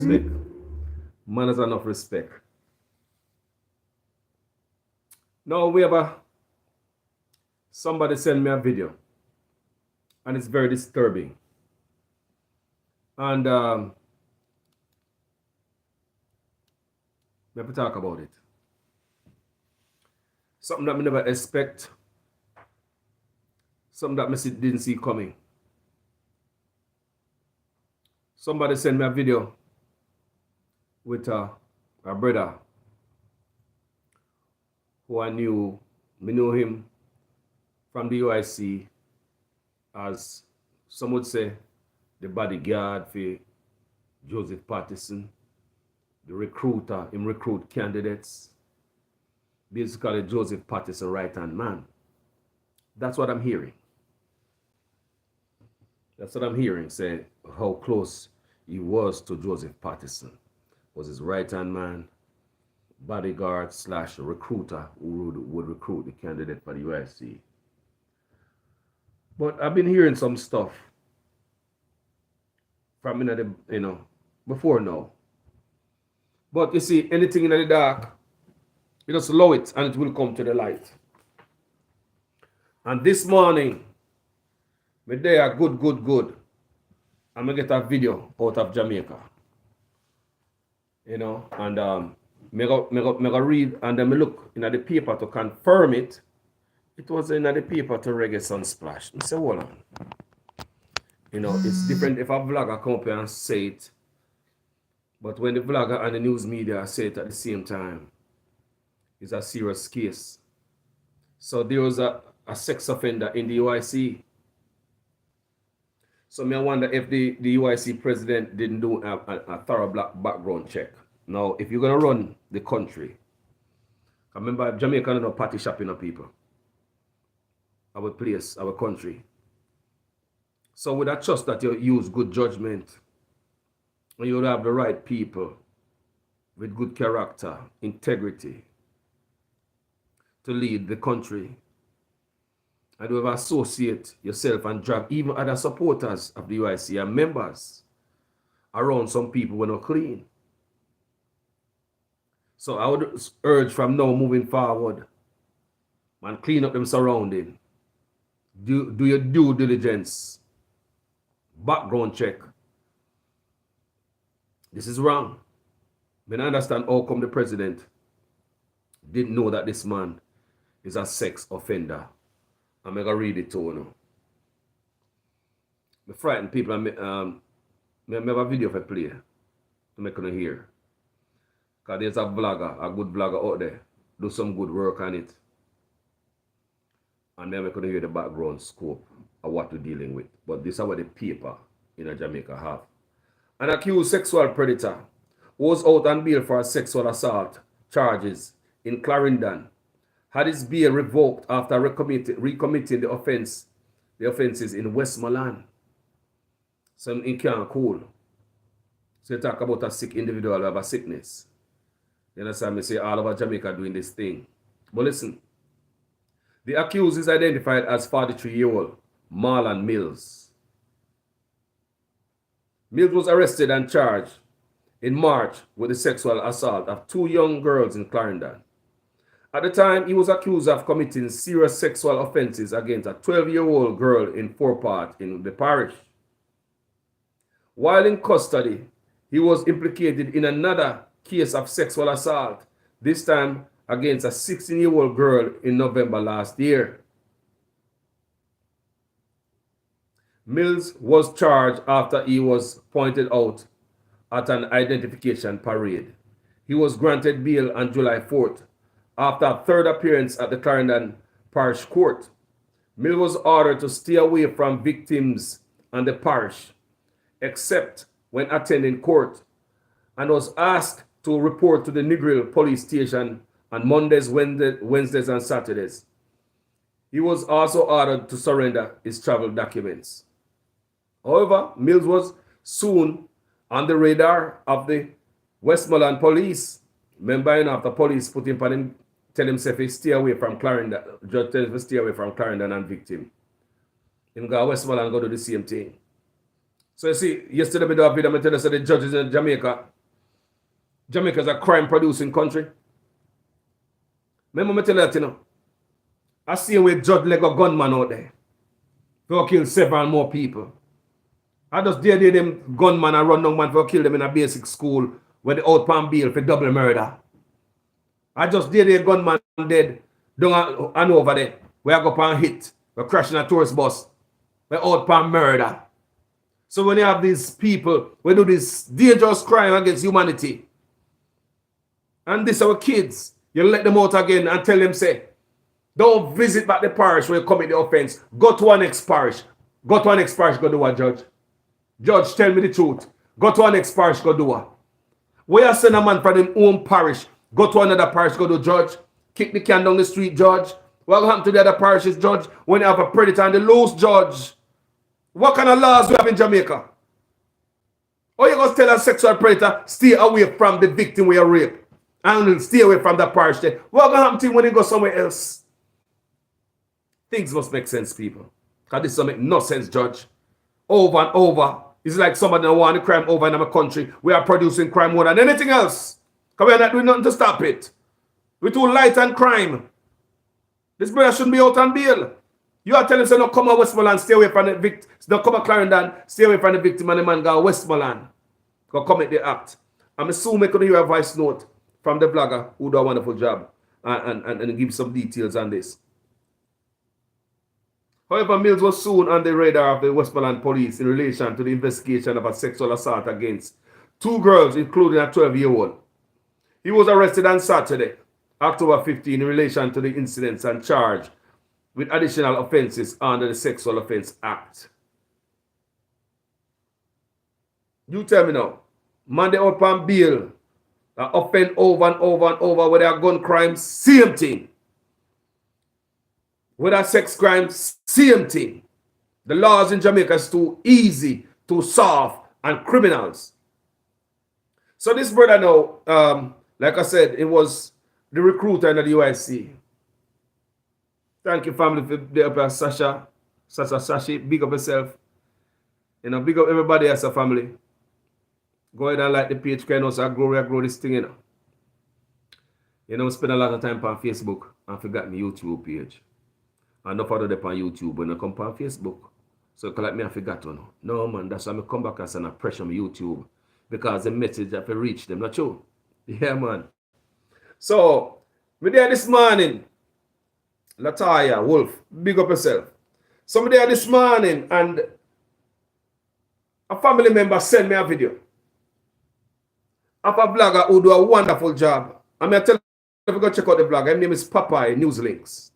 Respect. Man has enough respect. Now we have somebody send me a video, and it's very disturbing. And we have to talk about it. Something that we never expect. Something that I didn't see coming. Somebody sent me a video with a brother who I knew. We knew him from the UIC as, some would say, the bodyguard for Joseph Patterson, the recruiter, him recruit candidates. Basically, Joseph Patterson right-hand man. That's what I'm hearing. That's what I'm hearing, say how close he was to Joseph Patterson. Was his right-hand man, bodyguard / recruiter who would recruit the candidate for the UIC. But I've been hearing some stuff from before now. But you see, anything in the dark, you just allow it and it will come to the light. And this morning, me there good. I'm gonna get a video out of Jamaica. And me go read, and then me look in the paper to confirm it. It was in the paper to Reggae Sunsplash. I say, hold on. It's different if a vlogger come up here and say it. But when the vlogger and the news media say it at the same time, it's a serious case. So there was a sex offender in the UIC. So I wonder if the UIC president didn't do a thorough background check. Now, if you're going to run the country, I remember Jamaica no party shopping of people. Our place, our country. So with that trust that you use good judgment, and you have the right people with good character, integrity to lead the country. And you have associate yourself and drag even other supporters of the UIC and members around some people who are not clean. So I would urge from now moving forward, man, clean up them surrounding. Do your due diligence. Background check. This is wrong. I understand how come the president didn't know that this man is a sex offender. I'm going to read it to you. I frighten people. I have a video for play to make you hear. Because there's a good vlogger out there. Do some good work on it. And then we're going to hear the background scope of what we're dealing with. But this is what the paper in Jamaica have. An accused sexual predator was out on bail for sexual assault charges in Clarendon. Had his bail revoked after recommitting the offenses in Westmoreland. So in can't cool. So you talk about a sick individual who have a sickness. You understand me say all over Jamaica doing this thing. But listen. The accused is identified as 43-year-old Marlon Mills. Mills was arrested and charged in March with the sexual assault of 2 young girls in Clarendon. At the time, he was accused of committing serious sexual offenses against a 12-year-old girl in Forepart in the parish. While in custody, he was implicated in another case of sexual assault, this time against a 16-year-old girl in November last year. Mills was charged after he was pointed out at an identification parade. He was granted bail on July 4th after a third appearance at the Clarendon Parish Court. Mills was ordered to stay away from victims and the parish, except when attending court, and was asked to report to the Negril police station on Mondays, Wednesdays, and Saturdays. He was also ordered to surrender his travel documents. However, Mills was soon on the radar of the Westmoreland police. Remember, after police put him on him, tell himself he stay away from Clarendon, just tell him to stay away from Clarendon and victim. Him go to Westmoreland and go do the same thing. So you see, yesterday we do a video, I tell you, the judges in Jamaica is a crime-producing country. Remember me tell you that, you know. I see a judge like a gunman out there. For kill several more people. I just dare them gunman and run down man for kill them in a basic school where they out pan bail for double murder. I just dare the gunman dead down and over there. Where I go pan hit. We're crashing a tourist bus. We're out pan murder. So when you have these people, we do this dangerous crime against humanity. And this our kids. You let them out again and tell them, say, don't visit back the parish where you commit the offense. Go to our next parish. Go to our next parish, go do what, Judge? Judge, tell me the truth. Go to our next parish, go do what? Where you send a man from his own parish, go to another parish, go do, Judge? Kick the can down the street, Judge? What happened to the other parishes, Judge, when you have a predator and the loose, Judge? What kind of laws do we have in Jamaica? Or you going to tell a sexual predator, stay away from the victim where you rape, and stay away from that parish there. What going to happen to you when you go somewhere else? Things must make sense, people. Because this doesn't make no sense, Judge. Over and over. It's like somebody that want the crime over in our country. We are producing crime more than anything else. Because we are not doing nothing to stop it. We're too light on crime. This brother shouldn't be out on bail. You are telling us, no, come on Westmoreland, stay away from the victim. No, come on Clarendon, stay away from the victim, and the man go Westmoreland. Go commit the act. I'm assuming I could hear a voice note from the vlogger who do a wonderful job and give some details on this. However, Mills was soon on the radar of the Westmoreland police in relation to the investigation of a sexual assault against two girls, including a 12-year-old. He was arrested on Saturday, October 15, in relation to the incidents and charged with additional offenses under the Sexual Offense Act. You tell me now, man, they out on bail, offend over and over and over with their gun crimes, same thing. With our sex crimes, same thing. The laws in Jamaica is too easy, too soft, and criminals. So this brother now, like I said, it was the recruiter in the UIC. Thank you, family, for the up Sasha. Sashi, big up yourself. You know, big up everybody as a family. Go ahead and like the page, because I grow this thing, you know. You know, spend a lot of time on Facebook and forgot my YouTube page. And not follow them on YouTube when I come on Facebook. So you can like me, I forgot to know. No, man, that's why I come back and I pressure on YouTube. Because the message have to reach them, not true? Yeah, man. So, me there this morning, Lataya, Wolf, big up yourself. So, me there this morning, and a family member sent me a video of a vlogger who do a wonderful job. I'm going to tell you, if you go check out the vlogger, his name is Popeye Newslinks.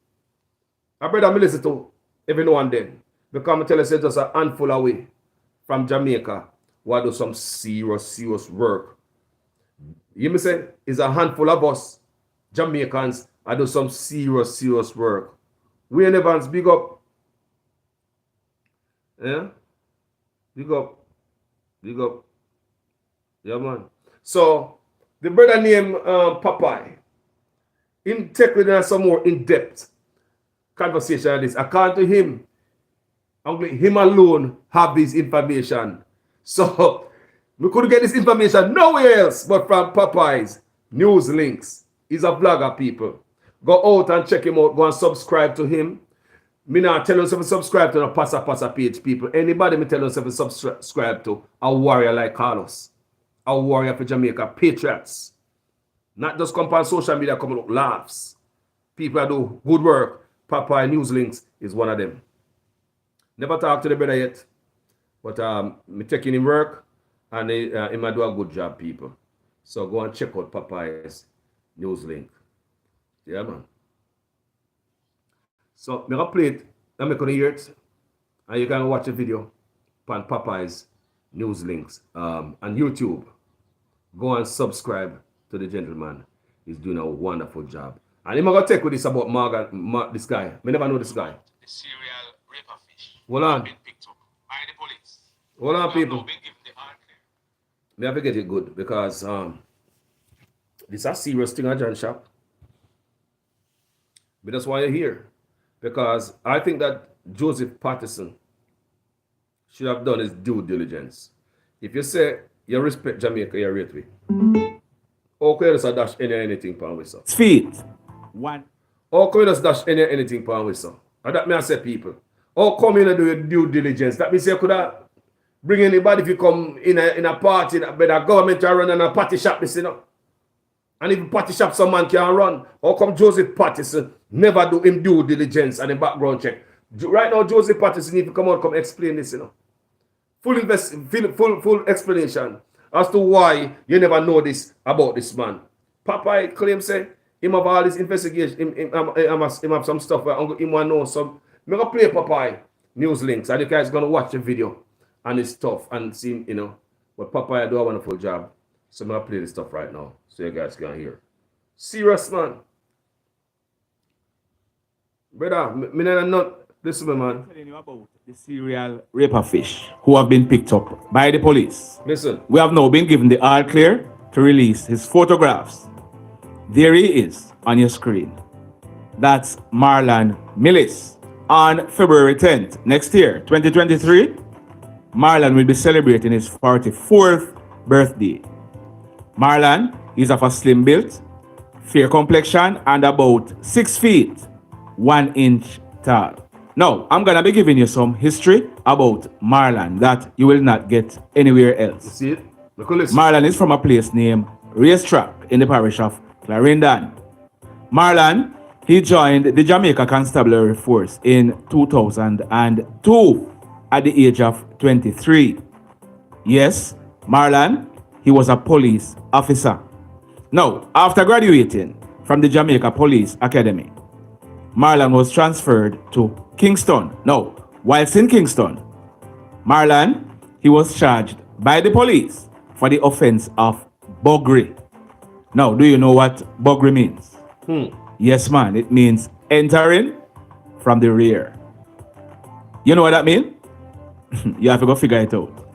I brother me listen to every now and then. Because I tell you, it's just a handful away from Jamaica who do some serious work. You me say, it's a handful of us, Jamaicans, I do some serious work. Wayne Evans, big up. Yeah? Big up. Big up. Yeah, man. So, the brother named Popeye, in take with us some more in-depth conversation on this. According to him, only him alone have this information. So, we couldn't get this information nowhere else but from Popeye's Newslinks. He's a vlogger, people. Go out and check him out. Go and subscribe to him. Me not tell us if you subscribe to the Pasa page, people. Anybody me tell us if you subscribe to a warrior like Carlos. A warrior for Jamaica. Patriots. Not just come on social media coming up laughs. People that do good work. Popeye Newslinks is one of them. Never talked to the brother yet. But me taking him work. And he might do a good job, people. So go and check out Popeye's Newslink. Yeah, man. So I'm going to play it. I'm going to hear it. And you can watch the video on Popeye's Newslinks on YouTube. Go and subscribe to the gentleman. He's doing a wonderful job. And I'm going to take with this about this guy. I never know this guy. The serial raper fish. Hold on. Been picked up by the police. Hold on, people. Me have to get it good because this is a serious thing at John Shop. But that's why you're here. Because I think that Joseph Patterson should have done his due diligence. If you say you respect Jamaica, you rate we. How can you just dash anything pan with so? Feet. One. How come you just dash anything pan with so? And that me I say people. How come you not do your due diligence? That means you could have bring anybody if you come in a party that the government are running a party shop, this, you know. And if party shop someone can run, how come Joseph Patterson never do him due diligence and a background check? Right now, Joseph Patterson need to come explain this, you know. Full explanation as to why you never know this about this man. Papa claims say him have all this investigation, him have some stuff where him want to know some. I'm gonna play Popeye news links and you guys gonna watch the video and it's tough and see, you know, but Popeye do a wonderful job. So I'm gonna play this stuff right now so you guys can hear. Serious man. Brother, me not listen, man. Telling you about the serial raper fish who have been picked up by the police. Listen. We have now been given the all clear to release his photographs. There he is on your screen. That's Marlon Millis. On February 10th next year, 2023, Marlon will be celebrating his 44th birthday. Marlon is of a slim build, fair complexion, and about 6 feet, 1 inch tall. Now, I'm going to be giving you some history about Marlon that you will not get anywhere else. You see it? Look, listen. Marlon is from a place named Racetrack in the parish of Clarendon. Marlon, he joined the Jamaica Constabulary Force in 2002 at the age of 23. Yes, Marlon, he was a police officer. Now, after graduating from the Jamaica Police Academy, Marlon was transferred to Kingston. Now, whilst in Kingston, Marlon, he was charged by the police for the offense of buggery. Now, do you know what buggery means? Yes, man, it means entering from the rear. You know what that means? You have to go figure it out.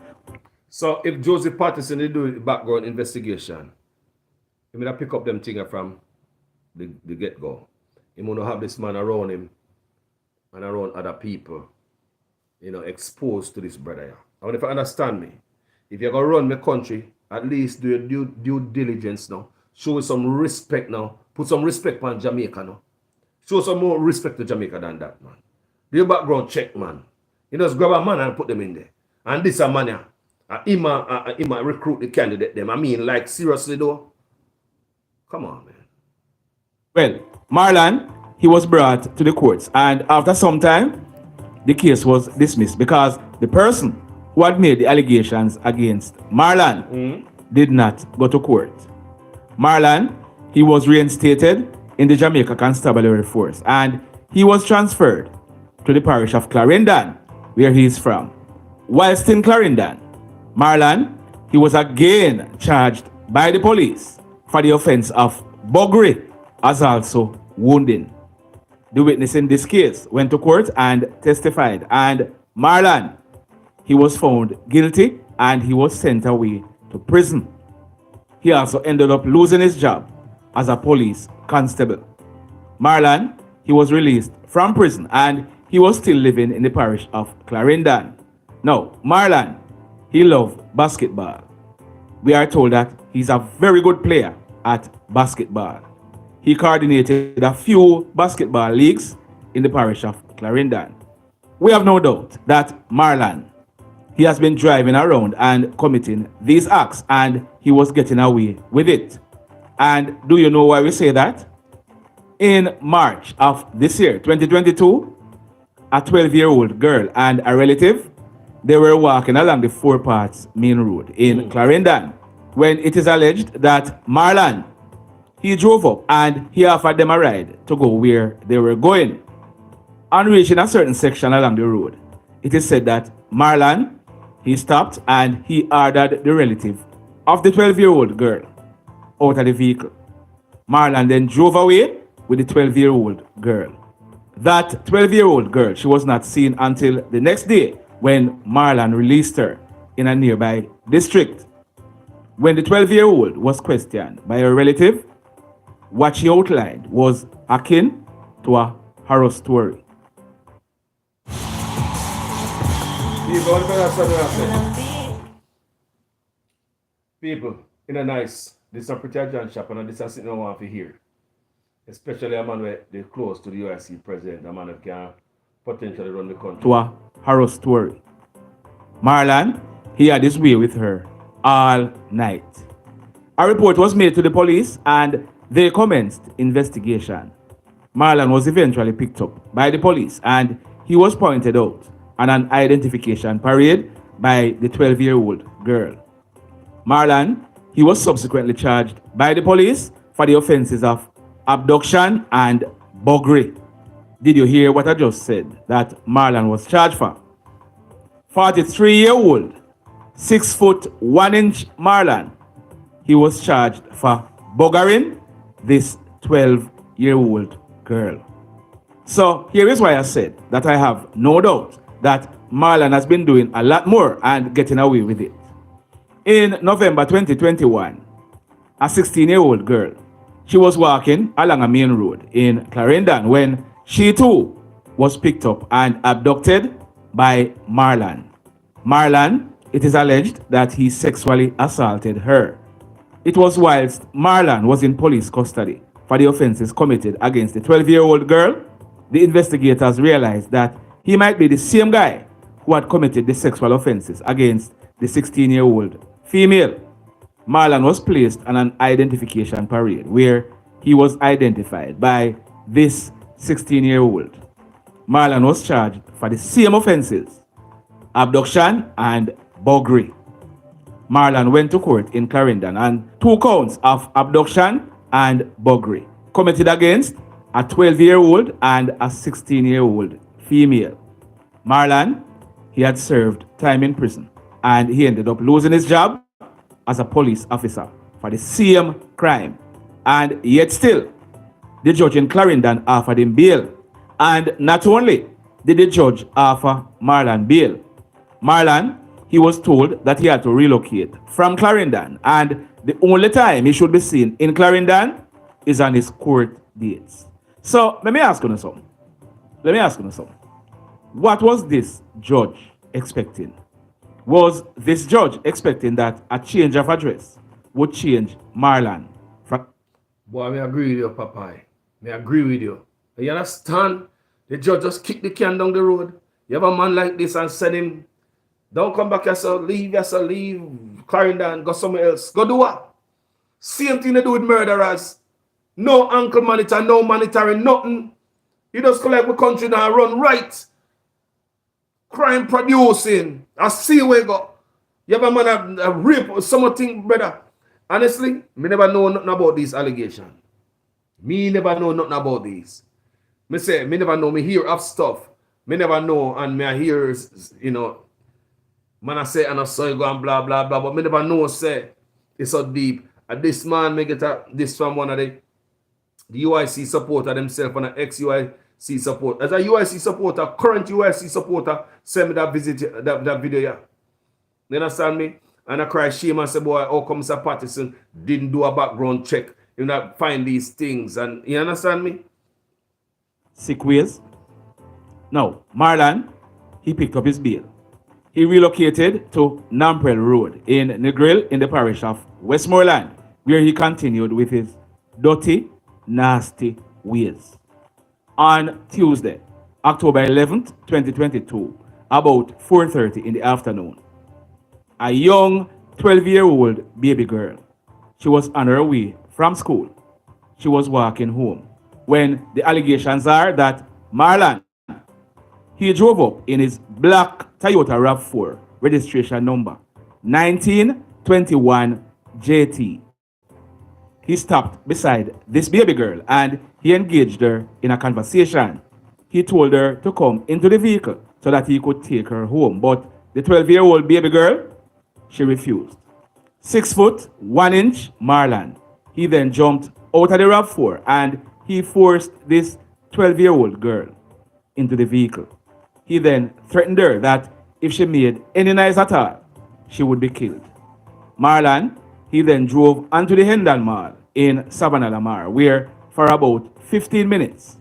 So if Joseph Patterson did do the background investigation, he may pick up them things from the get-go. He may not have this man around him and around other people, you know, exposed to this brother here. I mean, if you understand me, if you're going to run my country, at least do your due diligence now. Show some respect now. Put some respect on Jamaica now. Show some more respect to Jamaica than that, man. Do your background check, man. You just grab a man and put them in there. And this a man here. He might recruit the candidate them. I mean, like, seriously though? Come on, man. Well, Marlon, he was brought to the courts. And after some time, the case was dismissed because the person who had made the allegations against Marlon did not go to court. Marlon, he was reinstated in the Jamaica Constabulary Force and he was transferred to the parish of Clarendon, where he is from. Whilst in Clarendon, Marlon, he was again charged by the police for the offense of buggery as also wounding. The witness in this case went to court and testified, and Marlon, he was found guilty and he was sent away to prison. He also ended up losing his job as a police constable. Marlon, he was released from prison and he was still living in the parish of Clarendon. Now, Marlon, he loved basketball. We are told that he's a very good player at basketball. He coordinated a few basketball leagues in the parish of Clarendon. We have no doubt that Marlon, he has been driving around and committing these acts and he was getting away with it. And do you know why we say that? In March of this year, 2022, a 12-year-old girl and a relative, they were walking along the Four Parts main road in Clarendon when it is alleged that Marlon, he drove up and he offered them a ride to go where they were going. On reaching a certain section along the road, it is said that Marlon, he stopped and he ordered the relative of the 12-year-old girl out of the vehicle. Marlon then drove away with the 12-year-old girl. That 12-year-old girl, she was not seen until the next day when Marlon released her in a nearby district. When the 12-year-old was questioned by her relative, what she outlined was akin to a horror story. People, what better something happen? People, in a nice, this is a pretty John shop and this is something I want to hear. Especially a man where they close to the UIC president, a man that can potentially run the country. To a horror story. Marlon, he had his way with her all night. A report was made to the police and they commenced investigation. Marlon was eventually picked up by the police and he was pointed out on an identification parade by the 12-year-old girl. Marlon, he was subsequently charged by the police for the offenses of abduction and buggery. Did you hear what I just said that Marlon was charged for? 43-year-old, 6 foot 1 inch Marlon, he was charged for buggering this 12-year-old girl. So here is why I said that I have no doubt that Marlon has been doing a lot more and getting away with it. In November 2021, a 16-year-old girl, she was walking along a main road in Clarendon when she too was picked up and abducted by Marlon. Marlon, it is alleged that he sexually assaulted her. It was whilst Marlon was in police custody for the offenses committed against the 12-year-old girl, the investigators realized that he might be the same guy who had committed the sexual offenses against the 16-year-old female. Marlon was placed on an identification parade where he was identified by this 16-year-old. Marlon was charged for the same offenses, abduction and buggery. Marlon went to court in Clarendon on 2 counts of abduction and buggery committed against a 12-year-old and a 16-year-old female. Marlon, he had served time in prison and he ended up losing his job as a police officer for the same crime. And yet still, the judge in Clarendon offered him bail. And not only did the judge offer Marlon bail, Marlon, he was told that he had to relocate from Clarendon and the only time he should be seen in Clarendon is on his court dates. So let me ask you something. What was this judge expecting? Was this judge expecting that a change of address would change Marlon from... Boy, I agree with you, Papa. I agree with you. You understand? The judge just kick the can down the road. You have a man like this and send him, don't come back yourself, leave Clarendon, go somewhere else. Go do what? Same thing they do with murderers. No ankle monitor, no monitoring, nothing. You just collect the country now run right. Crime producing. I see where you go. You have a man a rape or something, brother. Honestly, me never know nothing about these allegations. Me never know nothing about these. Me say, me never know, me hear of stuff. Me never know, and me hear, you know, man I say, and I saw you go and blah, blah, blah, but me never know, say, it's so deep. And this man, me get this from one of the UIC supporter themselves and an ex-UIC supporter. As a UIC supporter, current UIC supporter, send me that visit, that video, yeah. You understand me? And I cry shame and say, boy, how come Sir Patterson didn't do a background check? You not find these things, and you understand me? Sick ways. Now, Marlon, he picked up his bail. He relocated to Namprel Road in Negril in the parish of Westmoreland, where he continued with his dirty, nasty ways. On Tuesday, October 11th, 2022, about 4:30 in the afternoon, a young 12-year-old baby girl, she was on her way from school. She was walking home when the allegations are that Marlon, he drove up in his black Toyota RAV4 registration number 1921 JT. He stopped beside this baby girl and he engaged her in a conversation. He told her to come into the vehicle so that he could take her home, but the 12-year-old baby girl, she refused. 6 foot 1 inch Marlon, he then jumped out of the RAV4 and he forced this 12-year-old girl into the vehicle. He then threatened her that if she made any noise at all, she would be killed. Marlon, he then drove onto the Hendon Mall in Savannah Lamar, where for about 15 minutes,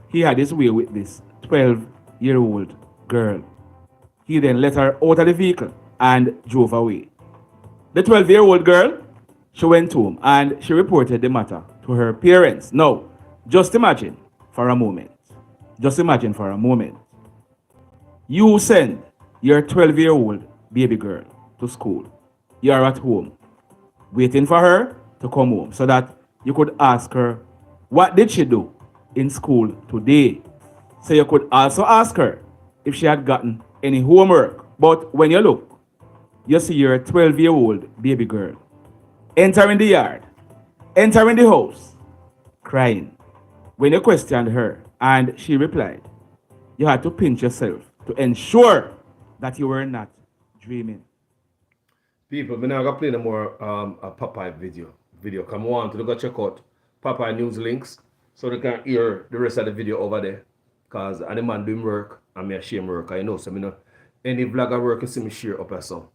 he had his way with this 12-year-old girl. He then let her out of the vehicle and drove away. The 12-year-old girl, she went home and she reported the matter to her parents. Now, just imagine for a moment. Just imagine for a moment. You send your 12-year-old baby girl to school. You are at home, waiting for her to come home so that you could ask her, what did she do in school today? So you could also ask her if she had gotten any homework. But when you look, you see your 12-year-old baby girl entering the yard, entering the house, crying. When you questioned her and she replied, you had to pinch yourself to ensure that you were not dreaming. People, we're now gonna play no more a Popeye video. Come on to go check out Popeye News links so they can hear the rest of the video over there. Cause any man doing work and me a shame work. I know so me know any vlogger work you see me share up or so.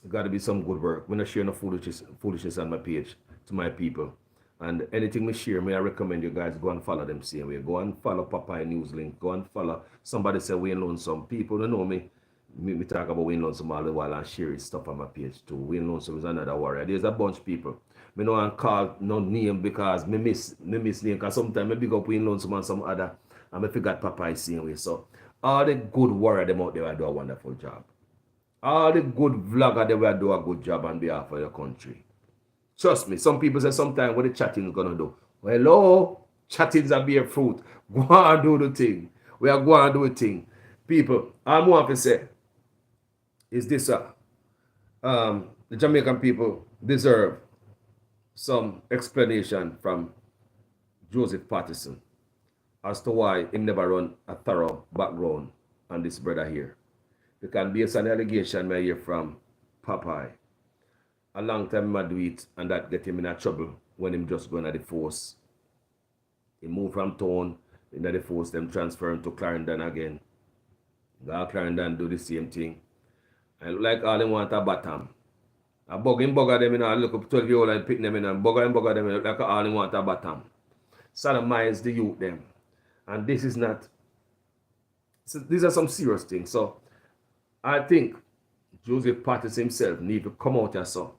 It gotta be some good work. Me not share no foolishness on my page to my people. And anything we share, me I recommend you guys go and follow them same way. Go and follow Popeye News link. Go and follow somebody say Wayne Lonesome. People don't know me. Me talk about Wayne Lonesome all the while and share his stuff on my page too. Wayne Lonesome is another warrior. There's a bunch of people. Me no want call no name because me miss name. Because sometimes I big up Wayne Lonesome and some other and I forgot Popeye same way. So all the good warrior them out there will do a wonderful job. All the good vlogger they will do a good job on behalf of your country. Trust me, some people say sometimes what the chatting is gonna do. Well, hello, chatting's a bear fruit. Go and do the thing. We are going to do the thing. People, all I want to say is this, the Jamaican people deserve some explanation from Joseph Patterson as to why he never run a thorough background on this brother here. Because based on the allegation I hear from Popeye, a long time I do it and that get him in a trouble when him just going at the force. He moved from town, in the force, them transfer him to Clarendon again. Go Clarendon do the same thing. And like all them want a bottom. I bugger them in a look up 12-year-old and pick them in and bugger them in like all them want a bottom. Sodomize the youth them. And this is not, so these are some serious things. So I think Joseph Patterson himself need to come out and so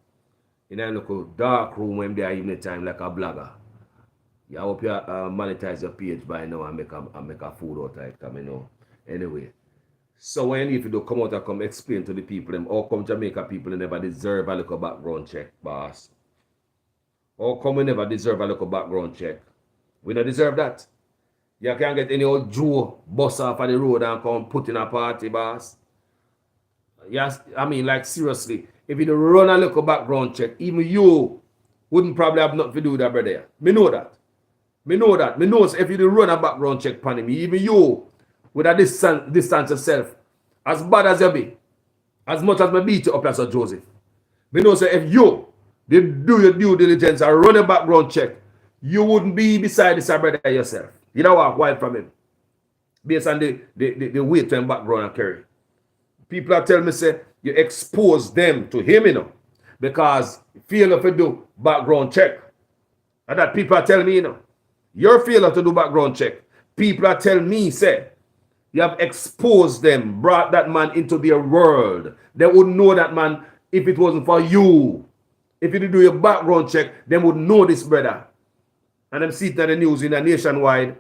in a little dark room when they are evening time like a blogger. I hope you monetize your page by now and make a food out of it, come, you know. Anyway. So when you need to do come out and come explain to the people them how come Jamaica people never deserve a little background check, boss. How come we never deserve a little background check? We don't deserve that. You can't get any old Joe bus off of the road and come put in a party, boss. Yes, I mean, like seriously, if you run a little background check, even you wouldn't probably have nothing to do with that brother. Me know that. Me know that. Me know if you run a background check upon me, even you would have distance yourself as bad as you be, as much as me beat you up as a Joseph. Me know say if you did do your due diligence and run a background check, you wouldn't be beside this brother yourself. You don't walk wild from him. Based on the weight and background and carry. People are telling me, say, you expose them to him, you know, because failure to do background check. And that people are telling me, you know, your failure to do background check. People are telling me, say, you have exposed them, brought that man into their world. They wouldn't know that man if it wasn't for you. If you didn't do your background check, they would know this brother. And I'm seeing the news in a nationwide.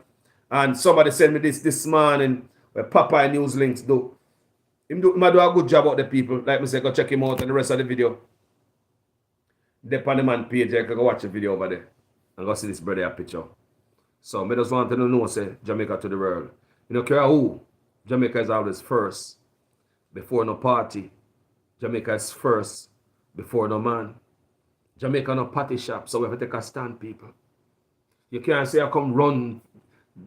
And somebody sent me this morning where Popeye News links do. He do a good job out the people. Like me say, go check him out and the rest of the video. Dep on the man page, you can go watch the video over there. And go see this brother picture. So I just want to know, say, Jamaica to the world. You don't care who. Jamaica is always first. Before no party. Jamaica is first. Before no man. Jamaica no party shop. So we have to take a stand, people. You can't say I come run,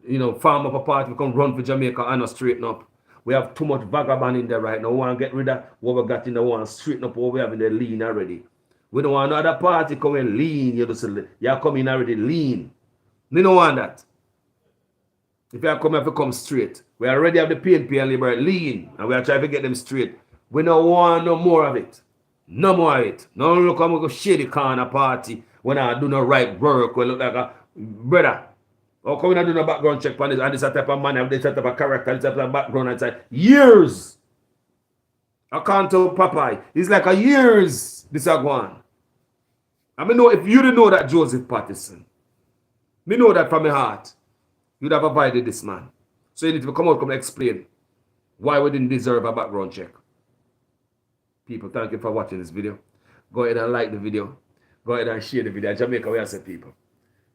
you know, farm up a party, we come run for Jamaica and not straighten up. We have too much vagabond in there right now. We want to get rid of what we got in there. We want to straighten up what we have in there lean already. We don't want another party coming lean. You come in already lean. We don't want that. If you come, have to come straight. We already have the PNP and Liberal lean. And we are trying to get them straight. We don't want no more of it. No more of it. No look how we go shady corner party when I do no right work. We look like a brother. How come we not do no background check on this? And this type of man have this type of character, this type of background inside. Years. According to Popeye, it's like a years this a go on. I mean, know if you didn't know that Joseph Patterson, me know that from my heart, you'd have avoided this man. So you need to come out and explain why we didn't deserve a background check. People, thank you for watching this video. Go ahead and like the video. Go ahead and share the video. Jamaica, we are say people.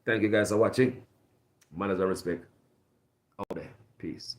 Thank you guys for watching. Manners and respect. Out there. Peace.